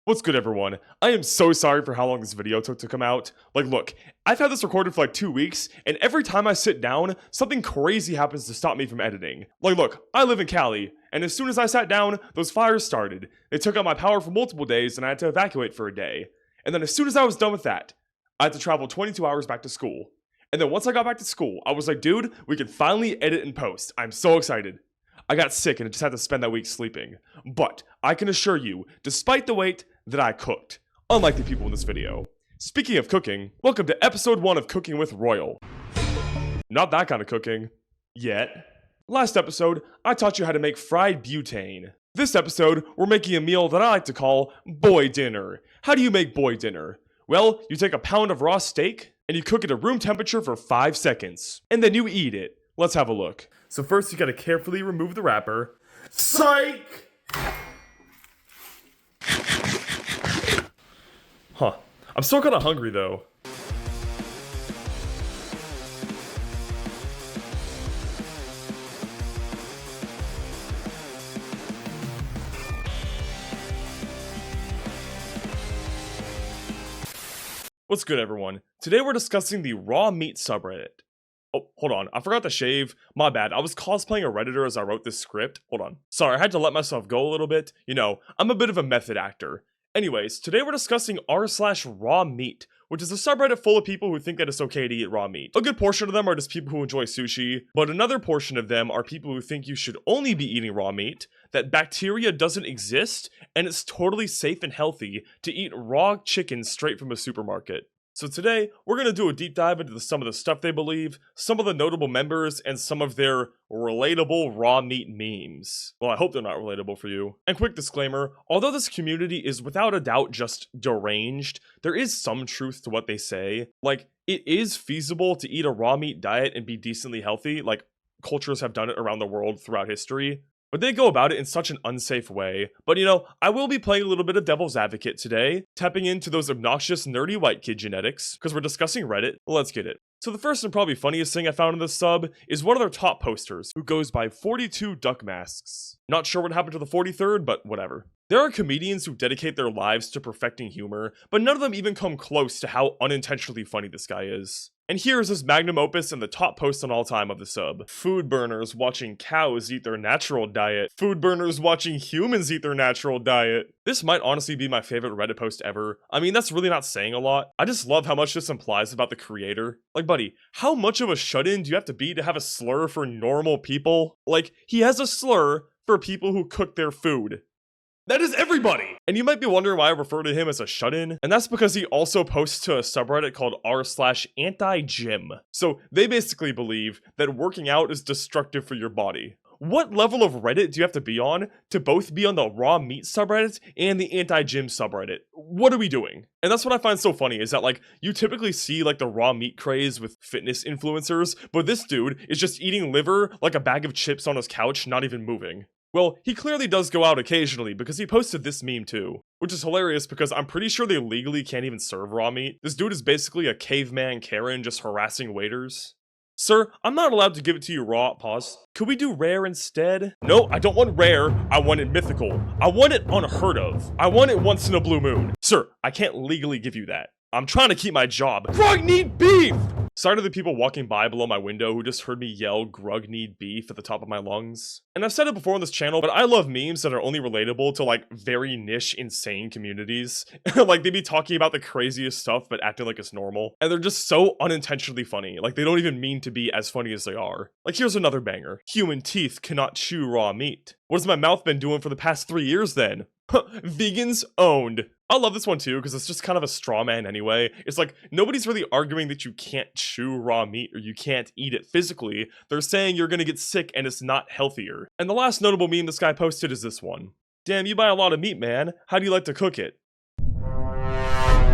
What's good, everyone? I am so sorry for how long this video took to come out. Look, I've had this recorded for 2 weeks, and every time I sit down, something crazy happens to stop me from editing. Look, I live in Cali, and as soon as I sat down, those fires started. They took out my power for multiple days, and I had to evacuate for a day. And then as soon as I was done with that, I had to travel 22 hours back to school. And then once I got back to school, I was like, dude, we can finally edit and post. I'm so excited. I got sick and I just had to spend that week sleeping. But I can assure you, despite the wait, that I cooked, unlike the people in this video. Speaking of cooking, welcome to episode 1 of Cooking with Royal. Not that kind of cooking. Yet. Last episode, I taught you how to make fried butane. This episode, we're making a meal that I like to call boy dinner. How do you make boy dinner? Well, you take a pound of raw steak, and you cook it at room temperature for 5 seconds. And then you eat it. Let's have a look. So first, you gotta carefully remove the wrapper. Psych! Huh. I'm still kinda hungry though. What's good, everyone? Today we're discussing the raw meat subreddit. Oh, hold on. I forgot to shave. My bad. I was cosplaying a Redditor as I wrote this script. Hold on. Sorry, I had to let myself go a little bit. You know, I'm a bit of a method actor. Anyways, today we're discussing r/raw meat, which is a subreddit full of people who think that it's okay to eat raw meat. A good portion of them are just people who enjoy sushi, but another portion of them are people who think you should only be eating raw meat, that bacteria doesn't exist, and it's totally safe and healthy to eat raw chicken straight from a supermarket. So today, we're going to do a deep dive into some of the stuff they believe, some of the notable members, and some of their relatable raw meat memes. Well, I hope they're not relatable for you. And quick disclaimer, although this community is without a doubt just deranged, there is some truth to what they say. It is feasible to eat a raw meat diet and be decently healthy, cultures have done it around the world throughout history. But they go about it in such an unsafe way. But I will be playing a little bit of devil's advocate today, tapping into those obnoxious nerdy white kid genetics, because we're discussing Reddit. Let's get it. So the first and probably funniest thing I found in this sub is one of their top posters, who goes by 42 Duck Masks. Not sure what happened to the 43rd, but whatever. There are comedians who dedicate their lives to perfecting humor, but none of them even come close to how unintentionally funny this guy is. And here's his magnum opus and the top post on all time of the sub. Food burners watching cows eat their natural diet. Food burners watching humans eat their natural diet. This might honestly be my favorite Reddit post ever. I mean, that's really not saying a lot. I just love how much this implies about the creator. Buddy, how much of a shut-in do you have to be to have a slur for normal people? He has a slur for people who cook their food. That is everybody! And you might be wondering why I refer to him as a shut-in, and that's because he also posts to a subreddit called r/anti-gym. So they basically believe that working out is destructive for your body. What level of Reddit do you have to be on to both be on the raw meat subreddit and the anti-gym subreddit? What are we doing? And that's what I find so funny is that you typically see the raw meat craze with fitness influencers, but this dude is just eating liver like a bag of chips on his couch, not even moving. Well, he clearly does go out occasionally because he posted this meme too, which is hilarious because I'm pretty sure they legally can't even serve raw meat. This dude is basically a caveman Karen just harassing waiters. Sir, I'm not allowed to give it to you raw. Pause. Could we do rare instead? No, I don't want rare. I want it mythical. I want it unheard of. I want it once in a blue moon. Sir, I can't legally give you that. I'm trying to keep my job. Grug need beef! Sorry to the people walking by below my window who just heard me yell Grug need beef at the top of my lungs. And I've said it before on this channel, but I love memes that are only relatable to very niche, insane communities. They be talking about the craziest stuff but acting like it's normal. And they're just so unintentionally funny. They don't even mean to be as funny as they are. Here's another banger. Human teeth cannot chew raw meat. What has my mouth been doing for the past 3 years then? Vegans owned. I love this one too because it's just kind of a straw man anyway. It's nobody's really arguing that you can't chew raw meat or you can't eat it physically. They're saying you're gonna get sick and it's not healthier. And the last notable meme this guy posted is this one. Damn, you buy a lot of meat, man. How do you like to cook it?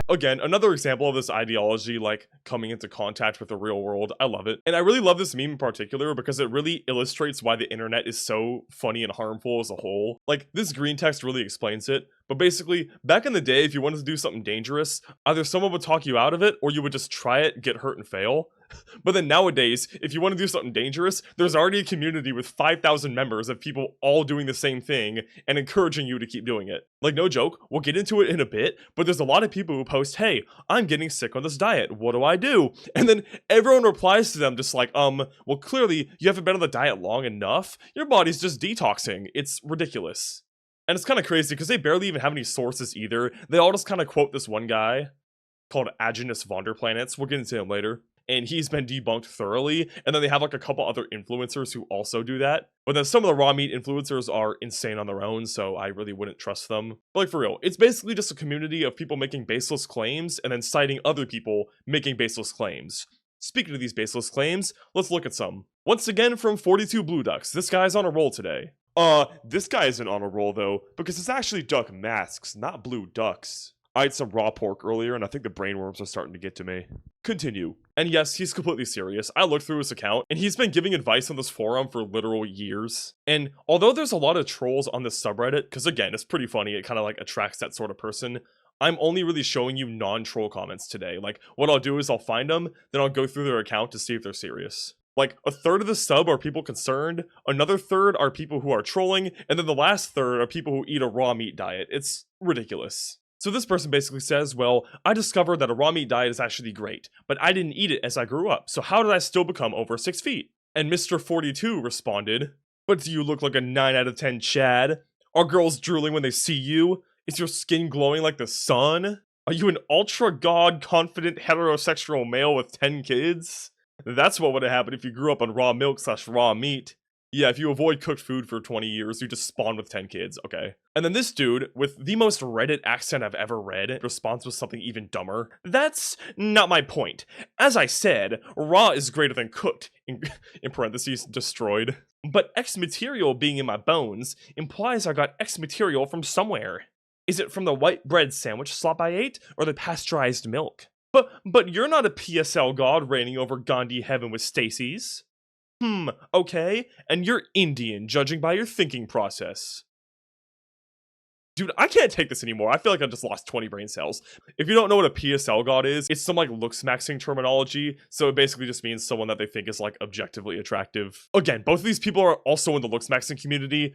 Again, another example of this ideology coming into contact with the real world. I love it. And I really love this meme in particular because it really illustrates why the internet is so funny and harmful as a whole. This green text really explains it. But basically, back in the day, if you wanted to do something dangerous, either someone would talk you out of it or you would just try it, get hurt, and fail. But then nowadays, if you want to do something dangerous, there's already a community with 5,000 members of people all doing the same thing and encouraging you to keep doing it. Like, no joke, we'll get into it in a bit, but there's a lot of people who post, hey, I'm getting sick on this diet, what do I do? And then everyone replies to them just like, well, clearly you haven't been on the diet long enough, your body's just detoxing. It's ridiculous. And it's kind of crazy because they barely even have any sources either. They all just kind of quote this one guy called Aajonus Vonderplanitz. We'll get into him later. And he's been debunked thoroughly. And then they have like a couple other influencers who also do that. But then some of the raw meat influencers are insane on their own, so I really wouldn't trust them. But like for real, it's basically just a community of people making baseless claims and then citing other people making baseless claims. Speaking of these baseless claims, let's look at some. Once again from 42 Blue Ducks, this guy's on a roll today. This guy isn't on a roll though, because it's actually duck masks, not blue ducks. I ate some raw pork earlier and I think the brainworms are starting to get to me. Continue. And yes, he's completely serious. I looked through his account and he's been giving advice on this forum for literal years. And although there's a lot of trolls on this subreddit, because again, it's pretty funny, it kind of like attracts that sort of person, I'm only really showing you non-troll comments today. Like, what I'll do is I'll find them, then I'll go through their account to see if they're serious. Like, a third of the sub are people concerned, another third are people who are trolling, and then the last third are people who eat a raw meat diet. It's ridiculous. So this person basically says, well, I discovered that a raw meat diet is actually great, but I didn't eat it as I grew up, so how did I still become over 6 feet? And Mr. 42 responded, but do you look like a 9 out of 10 Chad? Are girls drooling when they see you? Is your skin glowing like the sun? Are you an ultra-god confident heterosexual male with 10 kids? That's what would have happened if you grew up on raw milk / raw meat. Yeah, if you avoid cooked food for 20 years, you just spawn with 10 kids, okay. And then this dude, with the most Reddit accent I've ever read, responds with something even dumber. That's not my point. As I said, raw is greater than cooked, in parentheses, destroyed. But X material being in my bones implies I got X material from somewhere. Is it from the white bread sandwich slop I ate, or the pasteurized milk? But you're not a PSL god reigning over Gandhi heaven with Stacy's. Okay, and you're Indian, judging by your thinking process. Dude, I can't take this anymore. I feel like I just lost 20 brain cells. If you don't know what a PSL god is, it's some like looks maxing terminology, so it basically just means someone that they think is like objectively attractive. Again, both of these people are also in the looks maxing community.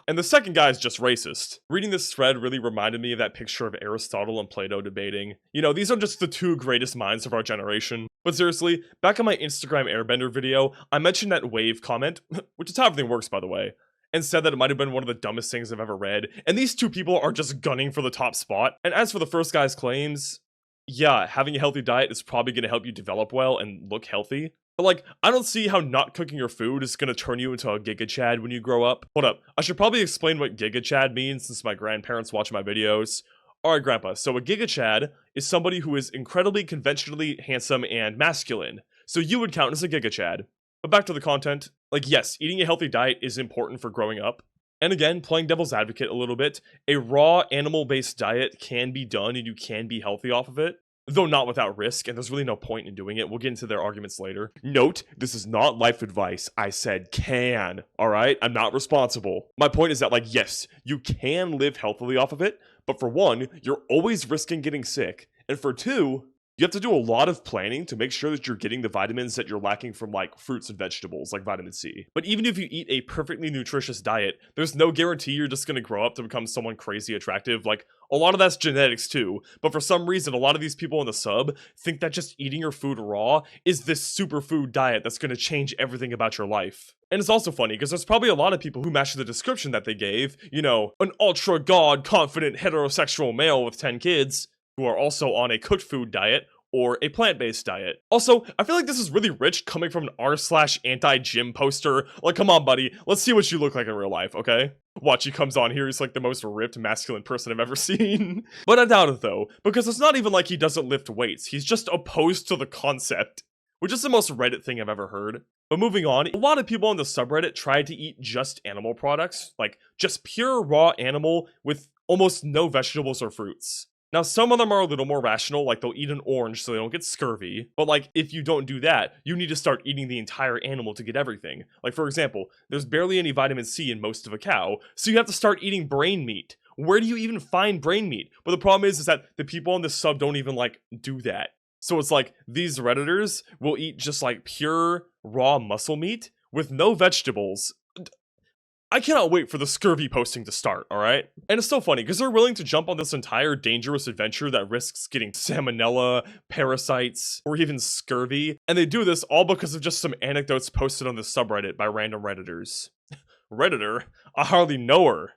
And the second guy is just racist. Reading this thread really reminded me of that picture of Aristotle and Plato debating. You know, these are just the two greatest minds of our generation. But seriously, back on my Instagram Airbender video, I mentioned that wave comment, which is how everything works by the way, and said that it might have been one of the dumbest things I've ever read, and these two people are just gunning for the top spot. And as for the first guy's claims, yeah, having a healthy diet is probably going to help you develop well and look healthy. But like, I don't see how not cooking your food is gonna turn you into a Giga Chad when you grow up. Hold up, I should probably explain what Giga Chad means since my grandparents watch my videos. Alright grandpa, so a Giga Chad is somebody who is incredibly conventionally handsome and masculine. So you would count as a Giga Chad. But back to the content. Like yes, eating a healthy diet is important for growing up. And again, playing devil's advocate a little bit, a raw animal-based diet can be done and you can be healthy off of it. Though not without risk, and there's really no point in doing it. We'll get into their arguments later. Note, this is not life advice. I said can, alright? I'm not responsible. My point is that, like, yes, you can live healthily off of it, but for one, you're always risking getting sick. And for two, you have to do a lot of planning to make sure that you're getting the vitamins that you're lacking from, like, fruits and vegetables, like vitamin C. But even if you eat a perfectly nutritious diet, there's no guarantee you're just gonna grow up to become someone crazy attractive. Like, a lot of that's genetics too, but for some reason, a lot of these people in the sub think that just eating your food raw is this superfood diet that's gonna change everything about your life. And it's also funny, because there's probably a lot of people who match the description that they gave, you know, an ultra-god confident heterosexual male with 10 kids, who are also on a cooked food diet, or a plant-based diet. Also, I feel like this is really rich coming from an r/anti-gym poster. Like, come on, buddy, let's see what you look like in real life, okay? Watch, he comes on here, he's like the most ripped masculine person I've ever seen. But I doubt it though, because it's not even like he doesn't lift weights, he's just opposed to the concept. Which is the most Reddit thing I've ever heard. But moving on, a lot of people on the subreddit tried to eat just animal products, like just pure raw animal with almost no vegetables or fruits. Now, some of them are a little more rational, like they'll eat an orange so they don't get scurvy. But like, if you don't do that, you need to start eating the entire animal to get everything. Like for example, there's barely any vitamin C in most of a cow, so you have to start eating brain meat. Where do you even find brain meat? But the problem is that the people on this sub don't even like do that. So it's like these Redditors will eat just like pure raw muscle meat with no vegetables. I cannot wait for the scurvy posting to start, alright? And it's so funny, because they're willing to jump on this entire dangerous adventure that risks getting salmonella, parasites, or even scurvy, and they do this all because of just some anecdotes posted on the subreddit by random Redditors. Redditor? I hardly know her.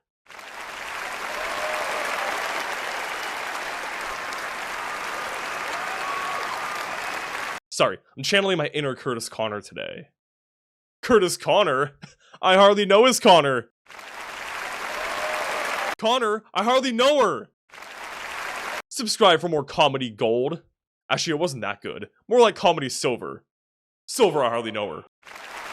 Sorry, I'm channeling my inner Curtis Connor today. Curtis Connor? I hardly know his Connor. Connor, I hardly know her. Subscribe for more comedy gold. Actually, it wasn't that good. More like comedy silver. Silver, I hardly know her.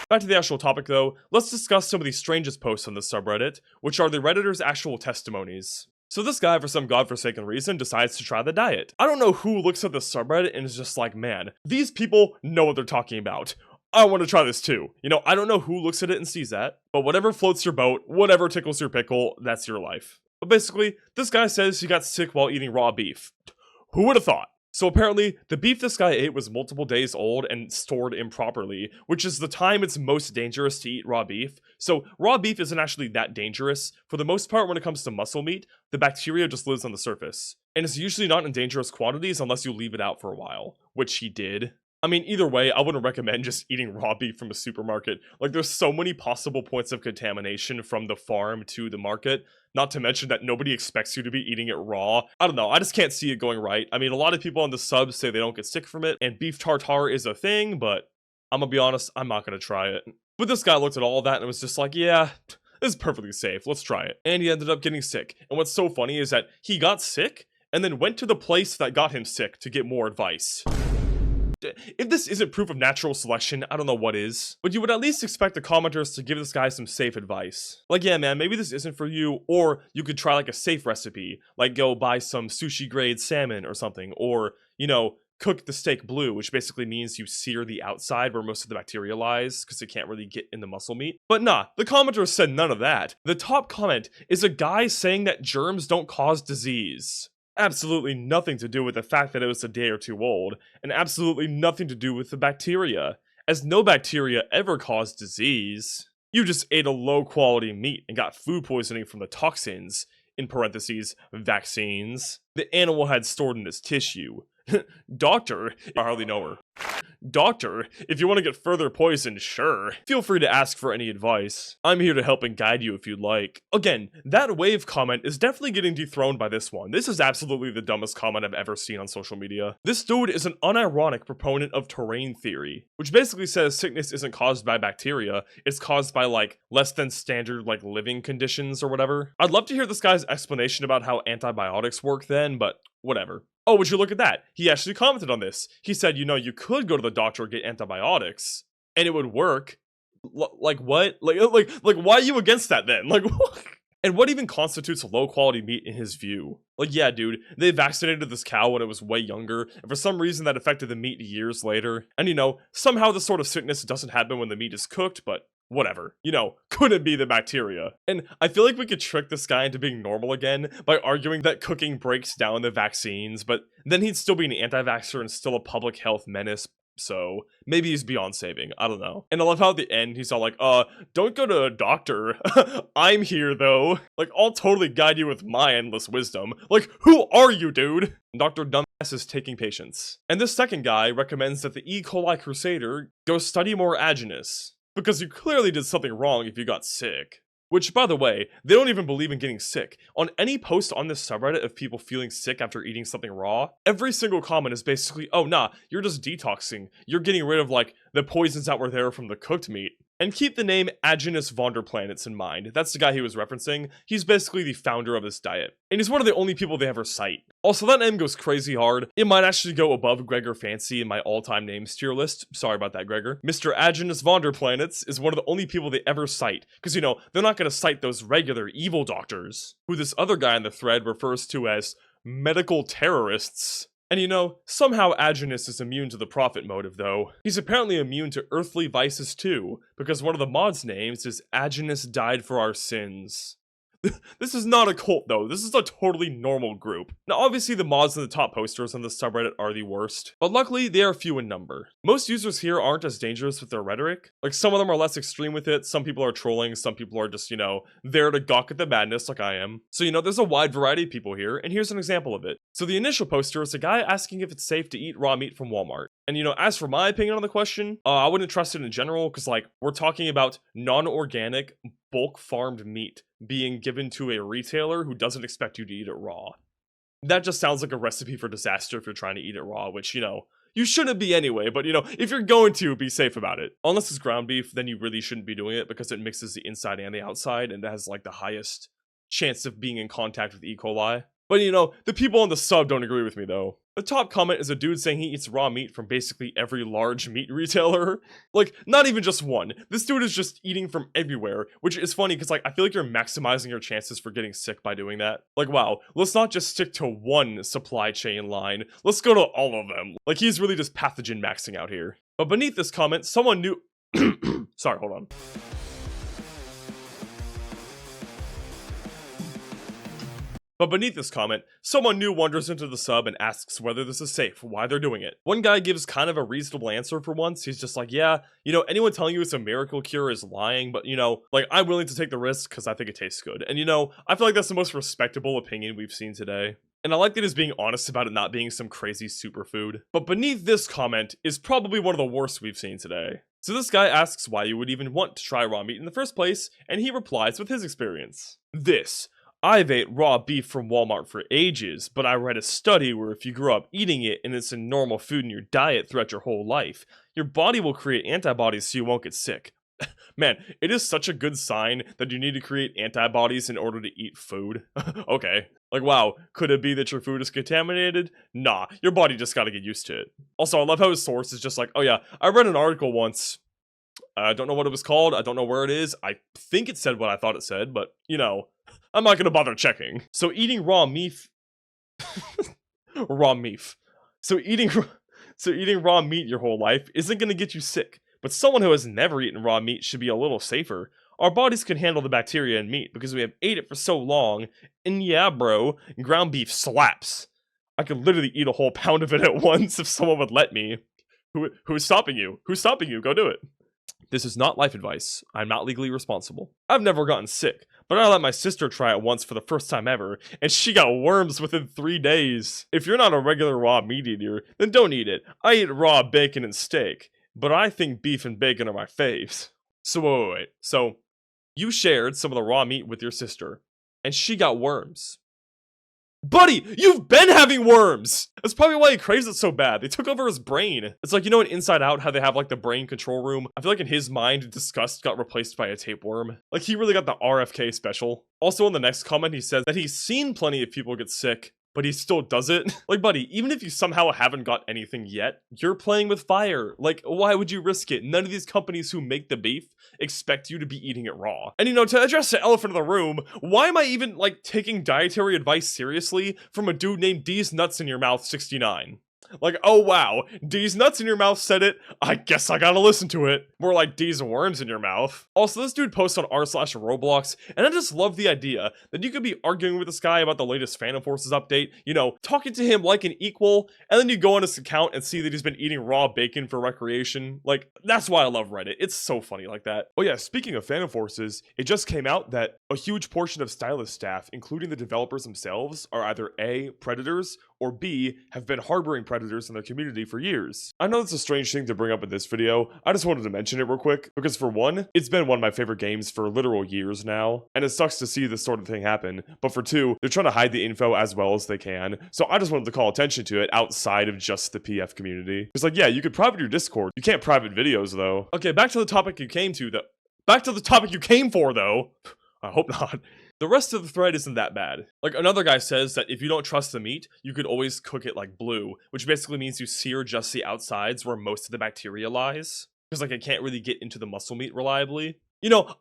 Back to the actual topic though, let's discuss some of the strangest posts on this subreddit, which are the Redditors' actual testimonies. So this guy, for some godforsaken reason, decides to try the diet. I don't know who looks at the subreddit and is just like, man, these people know what they're talking about. I want to try this too. You know, I don't know who looks at it and sees that, but whatever floats your boat, whatever tickles your pickle, that's your life. But basically, this guy says he got sick while eating raw beef. Who would have thought? So apparently, the beef this guy ate was multiple days old and stored improperly, which is the time it's most dangerous to eat raw beef. So raw beef isn't actually that dangerous. For the most part, when it comes to muscle meat, the bacteria just lives on the surface. And it's usually not in dangerous quantities unless you leave it out for a while, which he did. I mean, either way, I wouldn't recommend just eating raw beef from a supermarket. Like, there's so many possible points of contamination from the farm to the market, not to mention that nobody expects you to be eating it raw. I don't know, I just can't see it going right. I mean, a lot of people on the sub say they don't get sick from it, and beef tartare is a thing, but I'm gonna be honest, I'm not gonna try it. But this guy looked at all of that and was just like, yeah, this is perfectly safe, let's try it. And he ended up getting sick. And what's so funny is that he got sick, and then went to the place that got him sick to get more advice. If this isn't proof of natural selection, I don't know what is. But you would at least expect the commenters to give this guy some safe advice. Like, yeah man, maybe this isn't for you, or you could try like a safe recipe. Like go buy some sushi grade salmon or something, or, you know, cook the steak blue, which basically means you sear the outside where most of the bacteria lies, because it can't really get in the muscle meat. But nah, the commenters said none of that. The top comment is a guy saying that germs don't cause disease. Absolutely nothing to do with the fact that it was a day or two old, and absolutely nothing to do with the bacteria, as no bacteria ever cause disease. You just ate a low quality meat and got food poisoning from the toxins, in parentheses, vaccines, the animal had stored in its tissue. Doctor, I hardly know her. Doctor, if you want to get further poisoned, sure. Feel free to ask for any advice. I'm here to help and guide you if you'd like. Again, that wave comment is definitely getting dethroned by this one. This is absolutely the dumbest comment I've ever seen on social media. This dude is an unironic proponent of terrain theory, which basically says sickness isn't caused by bacteria, it's caused by like less than standard like living conditions or whatever. I'd love to hear this guy's explanation about how antibiotics work then, but whatever. Oh, would you look at that? He actually commented on this. He said, you know, you could go to the doctor and get antibiotics, and it would work. Like what? Like why are you against that then? Like what? And what even constitutes low quality meat in his view? Like, yeah, dude, they vaccinated this cow when it was way younger, and for some reason that affected the meat years later. And you know, somehow this sort of sickness doesn't happen when the meat is cooked, but whatever, you know, couldn't be the bacteria. And I feel like we could trick this guy into being normal again by arguing that cooking breaks down the vaccines, but then he'd still be an anti-vaxxer and still a public health menace, so maybe he's beyond saving, I don't know. And I love how at the end he's all like, don't go to a doctor, I'm here though. Like, I'll totally guide you with my endless wisdom. Like, who are you, dude? Dr. Dumbass is taking patients. And this second guy recommends that the E. coli crusader go study more Aajonus, because you clearly did something wrong if you got sick. Which, by the way, they don't even believe in getting sick. On any post on this subreddit of people feeling sick after eating something raw, every single comment is basically, oh nah, you're just detoxing. You're getting rid of like the poisons that were there from the cooked meat. And keep the name Aajonus Vonderplanitz in mind. That's the guy he was referencing. He's basically the founder of this diet. And he's one of the only people they ever cite. Also, that name goes crazy hard. It might actually go above Gregor Fancy in my all-time names tier list. Sorry about that, Gregor. Mr. Aajonus Vonderplanitz is one of the only people they ever cite. Because, you know, they're not going to cite those regular evil doctors, who this other guy in the thread refers to as medical terrorists. And you know, somehow Aajonus is immune to the profit motive though. He's apparently immune to earthly vices too, because one of the mods' names is Aajonus died for our sins. This is not a cult though, this is a totally normal group. Now obviously the mods and the top posters on this subreddit are the worst, but luckily they are few in number. Most users here aren't as dangerous with their rhetoric. Like some of them are less extreme with it, some people are trolling, some people are just, there to gawk at the madness like I am. So there's a wide variety of people here, and here's an example of it. So the initial poster is a guy asking if it's safe to eat raw meat from Walmart. And as for my opinion on the question, I wouldn't trust it in general, because we're talking about non-organic, bulk farmed meat being given to a retailer who doesn't expect you to eat it raw. That just sounds like a recipe for disaster if you're trying to eat it raw, which, you shouldn't be anyway, but if you're going to, be safe about it. Unless it's ground beef, then you really shouldn't be doing it because it mixes the inside and the outside, and it has the highest chance of being in contact with E. coli. But the people on the sub don't agree with me though. The top comment is a dude saying he eats raw meat from basically every large meat retailer. Not even just one. This dude is just eating from everywhere, which is funny because I feel like you're maximizing your chances for getting sick by doing that. Wow, let's not just stick to one supply chain line. Let's go to all of them. He's really just pathogen maxing out here. But beneath this comment, someone new sorry, hold on. But beneath this comment, someone new wanders into the sub and asks whether this is safe, why they're doing it. One guy gives kind of a reasonable answer for once. He's just yeah, anyone telling you it's a miracle cure is lying, but I'm willing to take the risk because I think it tastes good. And I feel like that's the most respectable opinion we've seen today. And I like that he's being honest about it not being some crazy superfood. But beneath this comment is probably one of the worst we've seen today. So this guy asks why you would even want to try raw meat in the first place, and he replies with his experience. I've ate raw beef from Walmart for ages, but I read a study where if you grow up eating it and it's a normal food in your diet throughout your whole life, your body will create antibodies so you won't get sick. Man, it is such a good sign that you need to create antibodies in order to eat food. Okay. Wow, could it be that your food is contaminated? Nah, your body just gotta get used to it. Also, I love how his source is just oh yeah, I read an article once. I don't know what it was called, I don't know where it is. I think it said what I thought it said, but, I'm not gonna bother checking. So eating raw meat... raw meat. So eating raw meat your whole life isn't gonna get you sick. But someone who has never eaten raw meat should be a little safer. Our bodies can handle the bacteria in meat because we have ate it for so long. And yeah, bro, ground beef slaps. I could literally eat a whole pound of it at once if someone would let me. Who's stopping you? Who's stopping you? Go do it. This is not life advice. I'm not legally responsible. I've never gotten sick, but I let my sister try it once for the first time ever, and she got worms within 3 days. If you're not a regular raw meat eater, then don't eat it. I eat raw bacon and steak, but I think beef and bacon are my faves. So wait. So, you shared some of the raw meat with your sister, and she got worms. Buddy, you've been having worms! That's probably why he craves it so bad. They took over his brain. It's in Inside Out, how they have the brain control room. I feel like in his mind, disgust got replaced by a tapeworm. He really got the RFK special. Also in the next comment, he says that he's seen plenty of people get sick, but he still does it. Buddy, even if you somehow haven't got anything yet, you're playing with fire. Why would you risk it? None of these companies who make the beef expect you to be eating it raw. And to address the elephant in the room, why am I even, taking dietary advice seriously from a dude named D's Nuts in Your Mouth 69? Oh wow, D's nuts in your mouth said it, I guess I gotta listen to it. More like D's worms in your mouth. Also, this dude posts on r/Roblox, and I just love the idea that you could be arguing with this guy about the latest Phantom Forces update, talking to him like an equal, and then you go on his account and see that he's been eating raw bacon for recreation. That's why I love Reddit. It's so funny like that. Oh yeah, speaking of Phantom Forces, it just came out that a huge portion of Stylus staff, including the developers themselves, are either A, predators, or B, have been harboring predators in their community for years. I know that's a strange thing to bring up in this video, I just wanted to mention it real quick, because for one, it's been one of my favorite games for literal years now, and it sucks to see this sort of thing happen, but for two, they're trying to hide the info as well as they can, so I just wanted to call attention to it outside of just the PF community. Because yeah, you could private your Discord, you can't private videos though. Okay, back to the topic you came to though. Back to the topic you came for though. I hope not. The rest of the thread isn't that bad. Another guy says that if you don't trust the meat, you could always cook it blue, which basically means you sear just the outsides where most of the bacteria lies. Because it can't really get into the muscle meat reliably.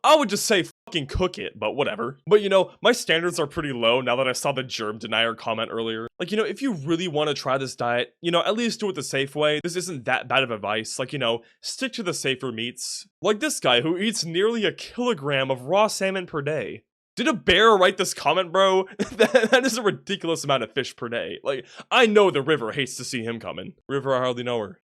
I would just say fucking cook it, but whatever. But my standards are pretty low now that I saw the germ denier comment earlier. If you really want to try this diet, at least do it the safe way. This isn't that bad of advice. Stick to the safer meats. Like this guy who eats nearly 1 kilogram of raw salmon per day. Did a bear write this comment, bro? that is a ridiculous amount of fish per day. Like, I know the river hates to see him coming. River, I hardly know her.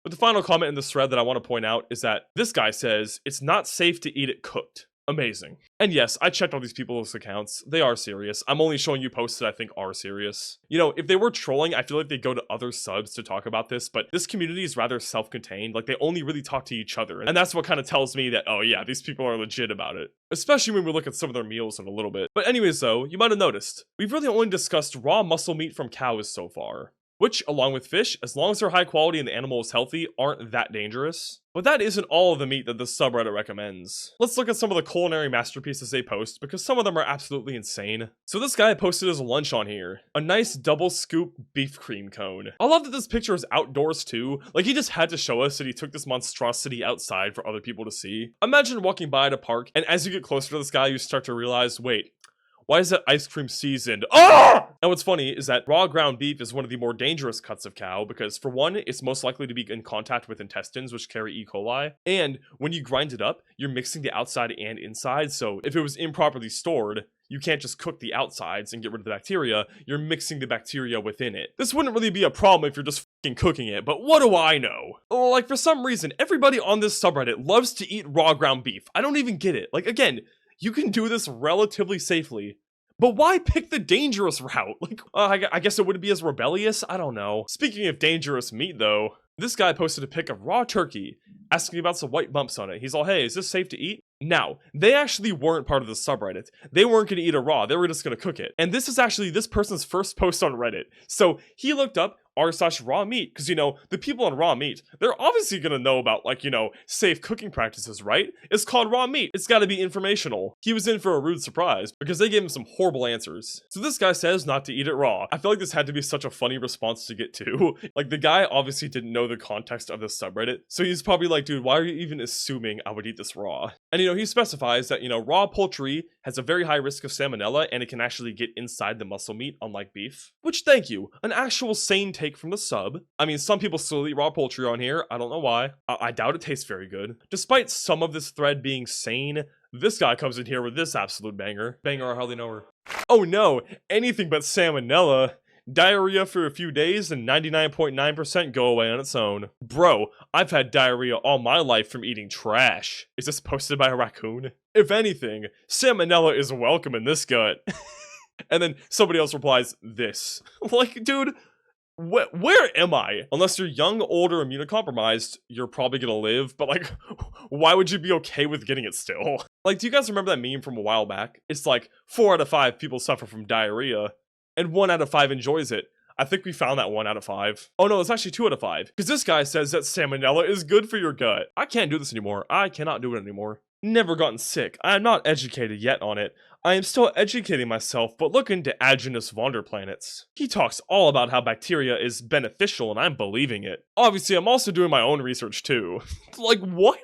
But the final comment in this thread that I want to point out is that this guy says, it's not safe to eat it cooked. Amazing. And yes, I checked all these people's accounts. They are serious. I'm only showing you posts that I think are serious. You know, if they were trolling, I feel like they go to other subs to talk about this, but this community is rather self-contained. Like, they only really talk to each other. And that's what kind of tells me that, oh yeah, these people are legit about it. Especially when we look at some of their meals in a little bit. But anyways though, you might have noticed, we've really only discussed raw muscle meat from cows so far. Which, along with fish, as long as they're high quality and the animal is healthy, aren't that dangerous. But that isn't all of the meat that the subreddit recommends. Let's look at some of the culinary masterpieces they post, because some of them are absolutely insane. So this guy posted his lunch on here. A nice double scoop beef cream cone. I love that this picture is outdoors too. Like, he just had to show us that he took this monstrosity outside for other people to see. Imagine walking by at a park, and as you get closer to this guy, you start to realize, wait, why is that ice cream seasoned? Ah! And what's funny is that raw ground beef is one of the more dangerous cuts of cow because, for one, it's most likely to be in contact with intestines, which carry E. coli. And when you grind it up, you're mixing the outside and inside. So if it was improperly stored, you can't just cook the outsides and get rid of the bacteria. You're mixing the bacteria within it. This wouldn't really be a problem if you're just fucking cooking it, but what do I know? Like, for some reason, everybody on this subreddit loves to eat raw ground beef. I don't even get it. Like, again, you can do this relatively safely, but why pick the dangerous route? Like, I guess it wouldn't be as rebellious? I don't know. Speaking of dangerous meat, though, this guy posted a pic of raw turkey, asking about some white bumps on it. He's all, hey, is this safe to eat? Now, they actually weren't part of the subreddit. They weren't going to eat it raw. They were just going to cook it. And this is actually this person's first post on Reddit. So he looked up r/raw meat, because, you know, the people on raw meat, they're obviously gonna know about, like, you know, safe cooking practices, right? It's called raw meat. It's gotta be informational. He was in for a rude surprise, because they gave him some horrible answers. So this guy says not to eat it raw. I feel like this had to be such a funny response to get to. Like, the guy obviously didn't know the context of this subreddit, so he's probably like, dude, why are you even assuming I would eat this raw? And, you know, he specifies that, you know, raw poultry has a very high risk of salmonella, and it can actually get inside the muscle meat, unlike beef. Which, thank you, an actual sane take from the sub. I mean, some people still eat raw poultry on here. I don't know why. I doubt it tastes very good. Despite some of this thread being sane, this guy comes in here with this absolute banger. Banger, I hardly know her. Oh no, anything but salmonella. Diarrhea for a few days and 99.9% go away on its own. Bro, I've had diarrhea all my life from eating trash. Is this posted by a raccoon? If anything, salmonella is welcome in this gut. And then somebody else replies, this. Like, dude, where am I? Unless you're young, old, or immunocompromised, you're probably gonna live, but like, why would you be okay with getting it still? Like, do you guys remember that meme from a while back? It's like, 4 out of 5 people suffer from diarrhea, and 1 out of 5 enjoys it. I think we found that 1 out of 5. Oh no, it's actually 2 out of 5. Because this guy says that salmonella is good for your gut. I can't do this anymore. I cannot do it anymore. Never gotten sick. I am not educated yet on it. I am still educating myself, but look into Aajonus Vonderplanitz. He talks all about how bacteria is beneficial, and I'm believing it. Obviously, I'm also doing my own research too. Like, what?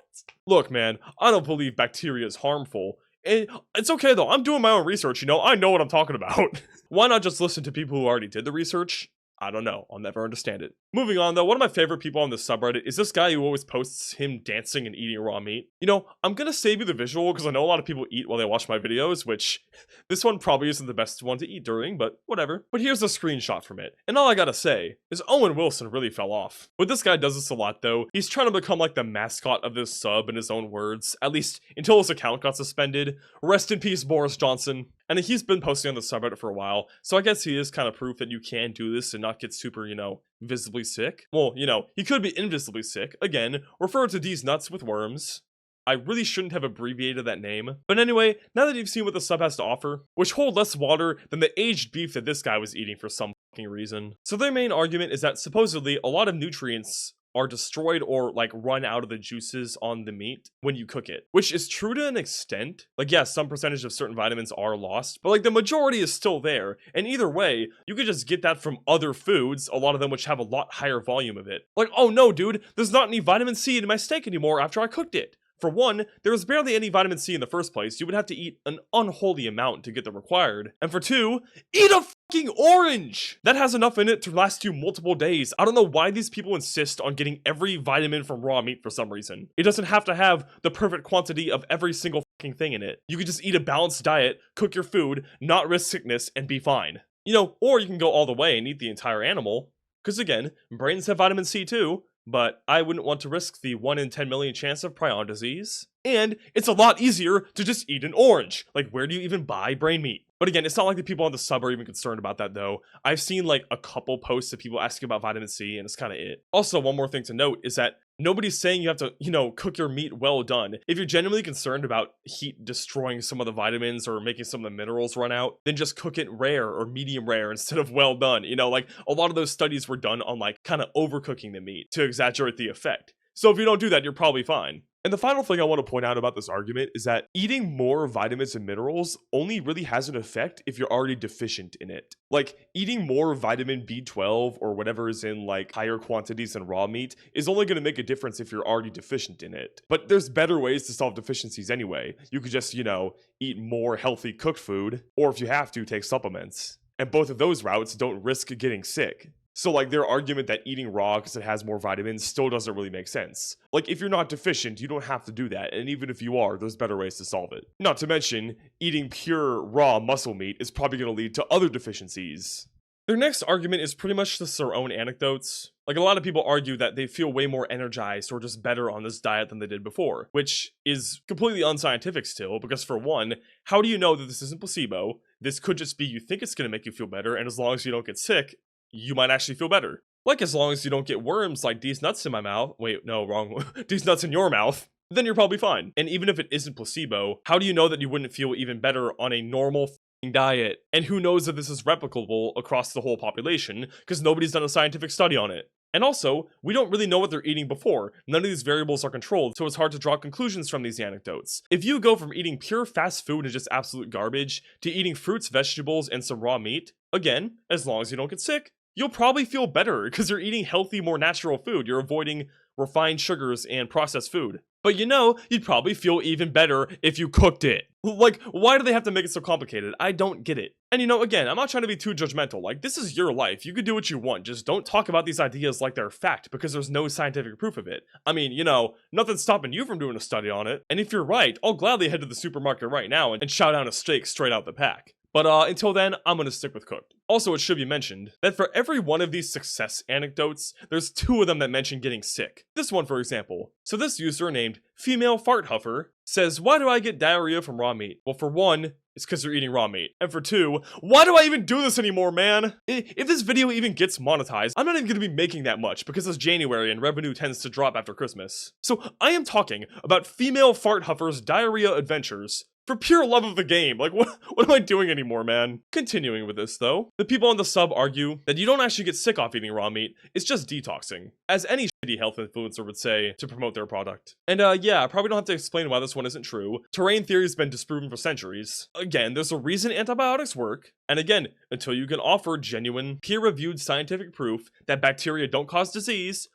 Look, man, I don't believe bacteria is harmful. It's okay though, I'm doing my own research, you know, I know what I'm talking about. Why not just listen to people who already did the research? I don't know, I'll never understand it. Moving on though, one of my favorite people on this subreddit is this guy who always posts him dancing and eating raw meat. You know, I'm gonna save you the visual because I know a lot of people eat while they watch my videos, which this one probably isn't the best one to eat during, but whatever. But here's a screenshot from it, and all I gotta say is Owen Wilson really fell off. But this guy does this a lot though. He's trying to become like the mascot of this sub in his own words, at least until his account got suspended. Rest in peace, Boris Johnson. And he's been posting on the subreddit for a while, so I guess he is kind of proof that you can do this and not get super, you know, visibly sick. Well, you know, he could be invisibly sick. Again, refer to these nuts with worms. I really shouldn't have abbreviated that name. But anyway, now that you've seen what the sub has to offer, which hold less water than the aged beef that this guy was eating for some fucking reason. So their main argument is that supposedly a lot of nutrients are destroyed or like run out of the juices on the meat when you cook it, which is true to an extent. Like, yes, some percentage of certain vitamins are lost, but like the majority is still there. And either way, you could just get that from other foods, a lot of them which have a lot higher volume of it. Like, oh no, dude, there's not any vitamin C in my steak anymore after I cooked it. For one, there is barely any vitamin C in the first place. You would have to eat an unholy amount to get the required. And for two, eat a fucking orange! That has enough in it to last you multiple days. I don't know why these people insist on getting every vitamin from raw meat for some reason. It doesn't have to have the perfect quantity of every single fucking thing in it. You could just eat a balanced diet, cook your food, not risk sickness, and be fine. You know, or you can go all the way and eat the entire animal. Because again, brains have vitamin C too, but I wouldn't want to risk the 1 in 10 million chance of prion disease. And it's a lot easier to just eat an orange. Like, where do you even buy brain meat? But again, it's not like the people on the sub are even concerned about that though. I've seen like a couple posts of people asking about vitamin C, and it's kind of it. Also, one more thing to note is that nobody's saying you have to, cook your meat well done. If you're genuinely concerned about heat destroying some of the vitamins or making some of the minerals run out, then just cook it rare or medium rare instead of well done. Like a lot of those studies were done on like kind of overcooking the meat to exaggerate the effect. So if you don't do that, you're probably fine. And the final thing I want to point out about this argument is that eating more vitamins and minerals only really has an effect if you're already deficient in it. Like, eating more vitamin B12 or whatever is in like higher quantities than raw meat is only going to make a difference if you're already deficient in it. But there's better ways to solve deficiencies anyway. You could just, eat more healthy cooked food, or if you have to, take supplements. And both of those routes don't risk getting sick. So like their argument that eating raw because it has more vitamins still doesn't really make sense. Like if you're not deficient, you don't have to do that, and even if you are, there's better ways to solve it. Not to mention, eating pure raw muscle meat is probably going to lead to other deficiencies. Their next argument is pretty much just their own anecdotes. Like a lot of people argue that they feel way more energized or just better on this diet than they did before, which is completely unscientific still, because for one, how do you know that this isn't placebo? This could just be you think it's going to make you feel better, and as long as you don't get sick, you might actually feel better. Like as long as you don't get worms like these nuts in my mouth. Wait, no, wrong. These nuts in your mouth. Then you're probably fine. And even if it isn't placebo, how do you know that you wouldn't feel even better on a normal diet? And who knows if this is replicable across the whole population, because nobody's done a scientific study on it. And also, we don't really know what they're eating before. None of these variables are controlled, so it's hard to draw conclusions from these anecdotes. If you go from eating pure fast food and just absolute garbage to eating fruits, vegetables, and some raw meat, again, as long as you don't get sick, you'll probably feel better because you're eating healthy, more natural food. You're avoiding refined sugars and processed food. But you'd probably feel even better if you cooked it. Like, why do they have to make it so complicated? I don't get it. And again, I'm not trying to be too judgmental. Like, this is your life. You could do what you want. Just don't talk about these ideas like they're fact, because there's no scientific proof of it. I mean, nothing's stopping you from doing a study on it. And if you're right, I'll gladly head to the supermarket right now and chow down a steak straight out the pack. But until then, I'm gonna stick with cooked. Also, it should be mentioned that for every one of these success anecdotes, there's 2 of them that mention getting sick. This one, for example. So this user named Female Fart Huffer says, why do I get diarrhea from raw meat? Well, for one, it's because you're eating raw meat. And for 2, why do I even do this anymore, man? If this video even gets monetized, I'm not even gonna be making that much because it's January and revenue tends to drop after Christmas. So I am talking about Female Fart Huffer's diarrhea adventures for pure love of the game. Like, what am I doing anymore, man? Continuing with this, though, the people on the sub argue that you don't actually get sick off eating raw meat, it's just detoxing, as any shitty health influencer would say to promote their product. And yeah, I probably don't have to explain why this one isn't true. Terrain theory has been disproven for centuries. Again, there's a reason antibiotics work, and again, until you can offer genuine, peer-reviewed scientific proof that bacteria don't cause disease,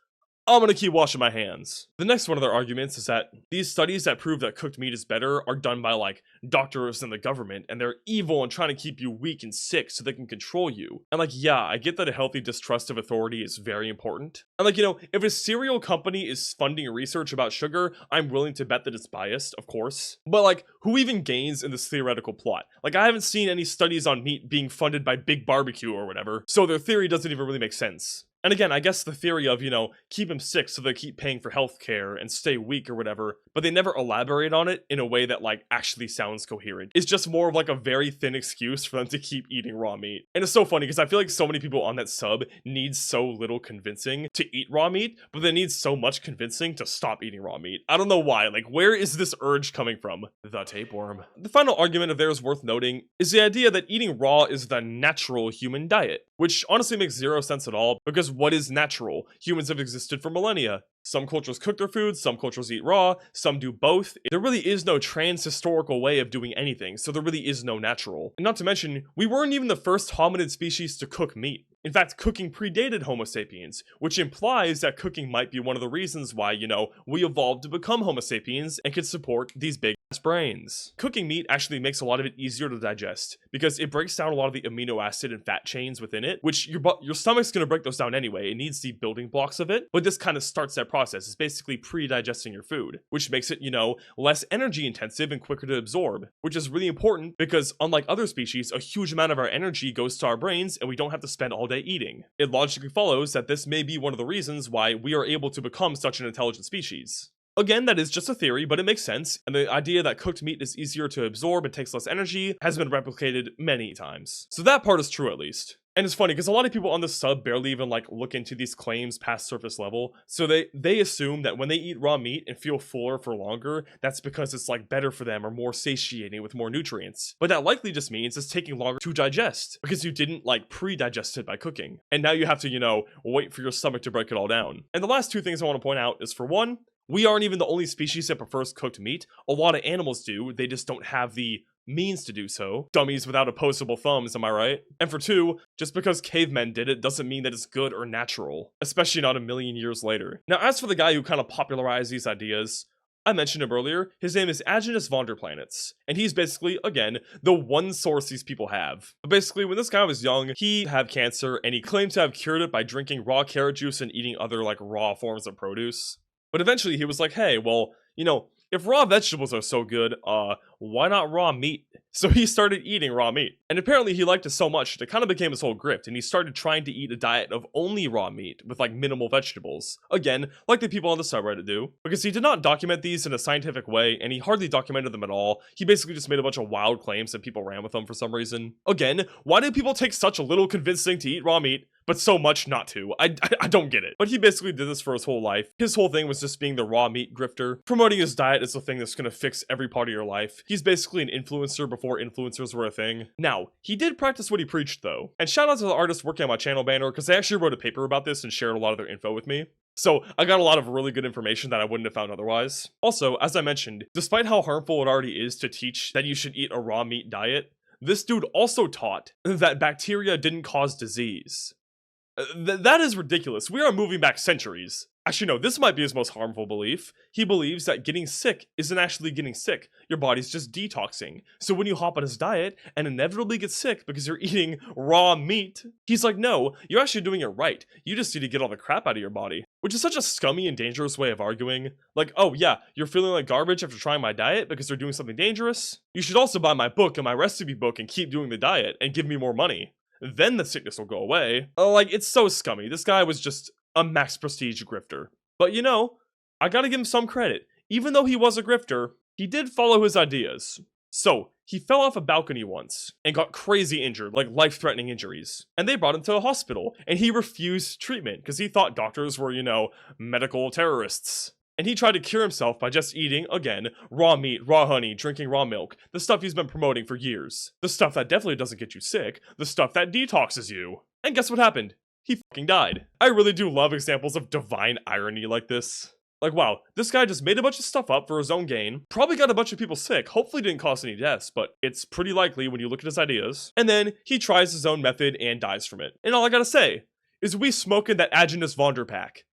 I'm gonna keep washing my hands. The next one of their arguments is that these studies that prove that cooked meat is better are done by like doctors and the government, and they're evil and trying to keep you weak and sick so they can control you. And like, yeah, I get that a healthy distrust of authority is very important. And like, if a cereal company is funding research about sugar, I'm willing to bet that it's biased, of course. But like, who even gains in this theoretical plot? Like, I haven't seen any studies on meat being funded by Big Barbecue or whatever, so their theory doesn't even really make sense. And again, I guess the theory of, keep them sick so they keep paying for healthcare and stay weak or whatever, but they never elaborate on it in a way that like actually sounds coherent. It's just more of like a very thin excuse for them to keep eating raw meat. And it's so funny because I feel like so many people on that sub need so little convincing to eat raw meat, but they need so much convincing to stop eating raw meat. I don't know why. Like, where is this urge coming from? The tapeworm. The final argument of theirs worth noting is the idea that eating raw is the natural human diet, which honestly makes zero sense at all, because what is natural? Humans have existed for millennia. Some cultures cook their food, some cultures eat raw, some do both. There really is no trans-historical way of doing anything, so there really is no natural. And not to mention, we weren't even the first hominid species to cook meat. In fact, cooking predated Homo sapiens, which implies that cooking might be one of the reasons why, we evolved to become Homo sapiens and could support these big brains. Cooking meat actually makes a lot of it easier to digest because it breaks down a lot of the amino acid and fat chains within it, which your stomach's going to break those down anyway. It needs the building blocks of it, but this kind of starts that process. It's basically pre-digesting your food, which makes it, less energy intensive and quicker to absorb, which is really important because unlike other species, a huge amount of our energy goes to our brains and we don't have to spend all day eating. It logically follows that this may be one of the reasons why we are able to become such an intelligent species. Again, that is just a theory, but it makes sense, and the idea that cooked meat is easier to absorb and takes less energy has been replicated many times. So that part is true at least. And it's funny because a lot of people on the sub barely even look into these claims past surface level. So they assume that when they eat raw meat and feel fuller for longer, that's because it's better for them or more satiating with more nutrients. But that likely just means it's taking longer to digest because you didn't pre-digest it by cooking. And now you have to, wait for your stomach to break it all down. And the last two things I want to point out is, for one, we aren't even the only species that prefers cooked meat. A lot of animals do, they just don't have the means to do so. Dummies without opposable thumbs, am I right? And for two, just because cavemen did it doesn't mean that it's good or natural, especially not a million years later. Now, as for the guy who kind of popularized these ideas, I mentioned him earlier, his name is Aajonus Vonderplanitz, and he's basically, again, the one source these people have. But basically, when this guy was young, he had cancer, and he claimed to have cured it by drinking raw carrot juice and eating other, raw forms of produce. But eventually he was like, hey, well, if raw vegetables are so good, why not raw meat? So he started eating raw meat. And apparently he liked it so much that it kind of became his whole grift, and he started trying to eat a diet of only raw meat with minimal vegetables. Again, like the people on the subreddit do. Because he did not document these in a scientific way, and he hardly documented them at all. He basically just made a bunch of wild claims and people ran with them for some reason. Again, why do people take such a little convincing to eat raw meat, but so much not to? I don't get it. But he basically did this for his whole life. His whole thing was just being the raw meat grifter. Promoting his diet is the thing that's gonna fix every part of your life. He's basically an influencer before influencers were a thing. Now, he did practice what he preached though. And shout out to the artists working on my channel banner, because they actually wrote a paper about this and shared a lot of their info with me. So I got a lot of really good information that I wouldn't have found otherwise. Also, as I mentioned, despite how harmful it already is to teach that you should eat a raw meat diet, this dude also taught that bacteria didn't cause disease. That is ridiculous. We are moving back centuries. Actually, no, this might be his most harmful belief. He believes that getting sick isn't actually getting sick. Your body's just detoxing. So when you hop on his diet and inevitably get sick because you're eating raw meat, he's like, no, you're actually doing it right. You just need to get all the crap out of your body. Which is such a scummy and dangerous way of arguing. Oh yeah, you're feeling like garbage after trying my diet because they're doing something dangerous? You should also buy my book and my recipe book and keep doing the diet and give me more money. Then the sickness will go away. It's so scummy. This guy was just a max prestige grifter. But I gotta give him some credit. Even though he was a grifter, he did follow his ideas. So, he fell off a balcony once and got crazy injured, life-threatening injuries. And they brought him to a hospital, and he refused treatment because he thought doctors were, medical terrorists. And he tried to cure himself by just eating, again, raw meat, raw honey, drinking raw milk, the stuff he's been promoting for years. The stuff that definitely doesn't get you sick, the stuff that detoxes you. And guess what happened? He fucking died. I really do love examples of divine irony like this. Wow, this guy just made a bunch of stuff up for his own gain, probably got a bunch of people sick, hopefully didn't cause any deaths, but it's pretty likely when you look at his ideas. And then he tries his own method and dies from it. And all I gotta say is we smoking that Aajonus Vonderpack.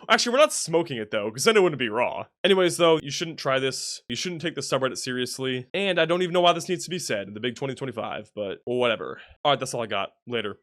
Actually, we're not smoking it though, because then it wouldn't be raw. Anyways though, you shouldn't try this. You shouldn't take the subreddit seriously. And I don't even know why this needs to be said in the big 2025, but whatever. Alright, that's all I got. Later.